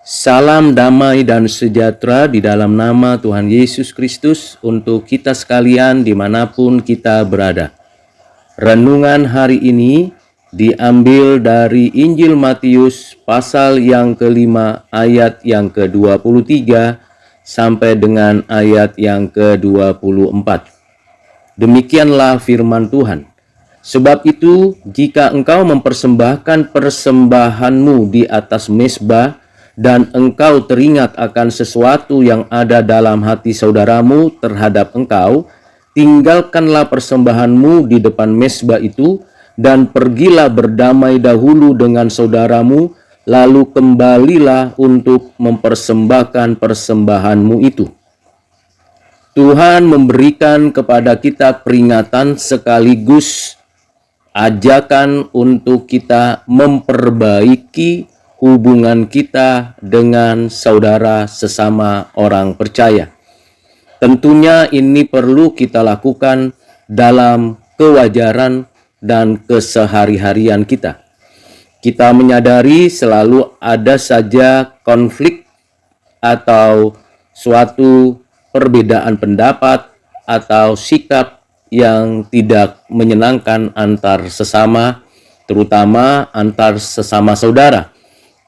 Salam damai dan sejahtera di dalam nama Tuhan Yesus Kristus untuk kita sekalian dimanapun kita berada. Renungan hari ini diambil dari Injil Matius pasal yang kelima ayat yang ke-23 sampai dengan ayat yang ke-24. Demikianlah firman Tuhan. Sebab itu, jika engkau mempersembahkan persembahanmu di atas mezbah, dan engkau teringat akan sesuatu yang ada dalam hati saudaramu terhadap engkau, tinggalkanlah persembahanmu di depan mezbah itu, dan pergilah berdamai dahulu dengan saudaramu, lalu kembalilah untuk mempersembahkan persembahanmu itu. Tuhan memberikan kepada kita peringatan sekaligus ajakan untuk kita memperbaiki hubungan kita dengan saudara sesama orang percaya. Tentunya ini perlu kita lakukan dalam kewajaran dan kesehari-harian kita. Kita menyadari selalu ada saja konflik atau suatu perbedaan pendapat atau sikap yang tidak menyenangkan antar sesama, terutama antar sesama saudara.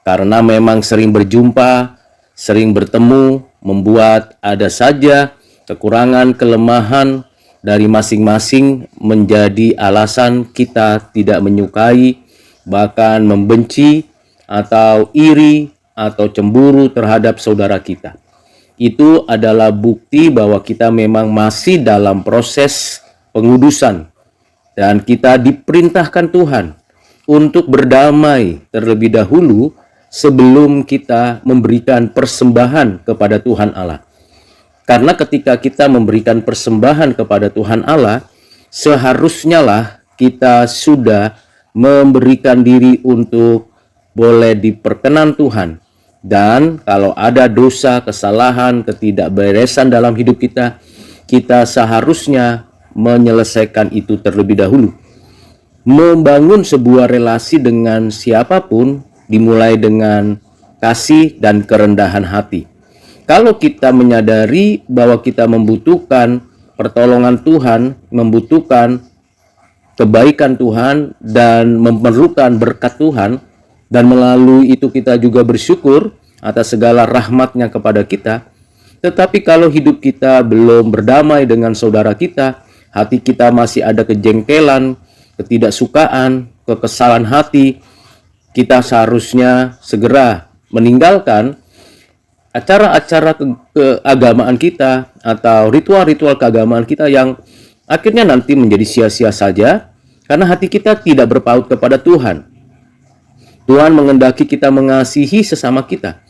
Karena memang sering berjumpa, sering bertemu, membuat ada saja kekurangan, kelemahan dari masing-masing menjadi alasan kita tidak menyukai, bahkan membenci, atau iri, atau cemburu terhadap saudara kita. Itu adalah bukti bahwa kita memang masih dalam proses pengudusan, dan kita diperintahkan Tuhan untuk berdamai terlebih dahulu sebelum kita memberikan persembahan kepada Tuhan Allah. Karena ketika kita memberikan persembahan kepada Tuhan Allah, seharusnya lah kita sudah memberikan diri untuk boleh diperkenan Tuhan. Dan kalau ada dosa, kesalahan, ketidakberesan dalam hidup kita, kita seharusnya menyelesaikan itu terlebih dahulu. Membangun sebuah relasi dengan siapapun dimulai dengan kasih dan kerendahan hati. Kalau kita menyadari bahwa kita membutuhkan pertolongan Tuhan, membutuhkan kebaikan Tuhan, dan memerlukan berkat Tuhan, dan melalui itu kita juga bersyukur atas segala rahmat-Nya kepada kita. Tetapi kalau hidup kita belum berdamai dengan saudara kita, hati kita masih ada kejengkelan, ketidaksukaan, kekesalan hati, kita seharusnya segera meninggalkan acara-acara keagamaan kita atau ritual-ritual keagamaan kita yang akhirnya nanti menjadi sia-sia saja karena hati kita tidak berpaut kepada Tuhan. Tuhan mengendaki kita mengasihi sesama kita.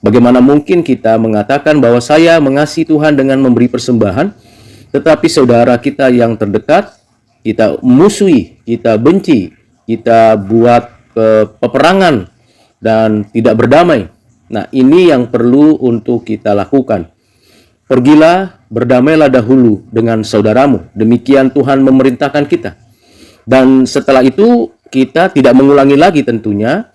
Bagaimana mungkin kita mengatakan bahwa saya mengasihi Tuhan dengan memberi persembahan, tetapi saudara kita yang terdekat kita musuhi, kita benci, kita buat peperangan dan tidak berdamai. Nah, ini yang perlu untuk kita lakukan. Pergilah, berdamailah dahulu dengan saudaramu. Demikian Tuhan memerintahkan kita. Dan setelah itu kita tidak mengulangi lagi tentunya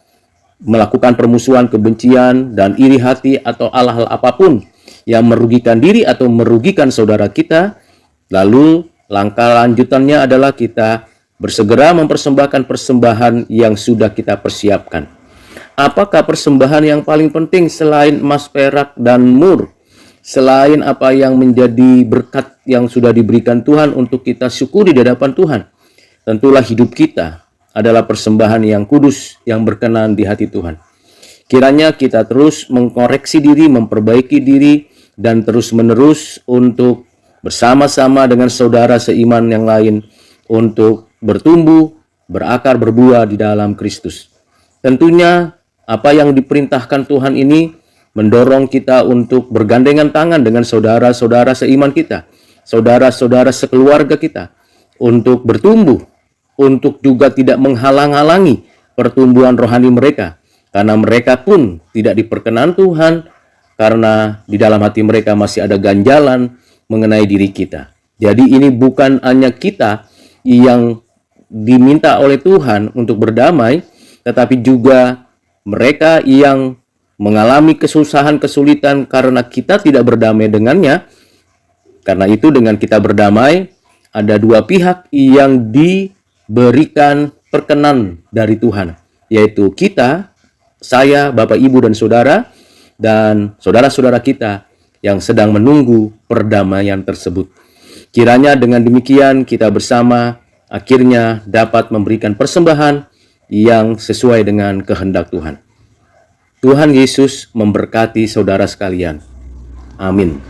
melakukan permusuhan, kebencian, dan iri hati atau hal-hal apapun yang merugikan diri atau merugikan saudara kita. Lalu langkah lanjutannya adalah kita bersegera mempersembahkan persembahan yang sudah kita persiapkan. Apakah persembahan yang paling penting selain emas, perak, dan mur? Selain apa yang menjadi berkat yang sudah diberikan Tuhan untuk kita syukuri di hadapan Tuhan? Tentulah hidup kita adalah persembahan yang kudus, yang berkenan di hati Tuhan. Kiranya kita terus mengkoreksi diri, memperbaiki diri, dan terus-menerus untuk bersama-sama dengan saudara seiman yang lain untuk bertumbuh, berakar, berbuah di dalam Kristus. Tentunya apa yang diperintahkan Tuhan ini mendorong kita untuk bergandengan tangan dengan saudara-saudara seiman kita, saudara-saudara sekeluarga kita, untuk bertumbuh, untuk juga tidak menghalang-halangi pertumbuhan rohani mereka, karena mereka pun tidak diperkenan Tuhan, karena di dalam hati mereka masih ada ganjalan mengenai diri kita. Jadi ini bukan hanya kita yang diminta oleh Tuhan untuk berdamai, tetapi juga mereka yang mengalami kesusahan, kesulitan karena kita tidak berdamai dengannya. Karena itu dengan kita berdamai, ada dua pihak yang diberikan perkenan dari Tuhan, yaitu kita, saya, Bapak, Ibu, dan saudara-saudara kita yang sedang menunggu perdamaian tersebut. Kiranya dengan demikian kita bersama akhirnya dapat memberikan persembahan yang sesuai dengan kehendak Tuhan. Tuhan Yesus memberkati saudara sekalian. Amin.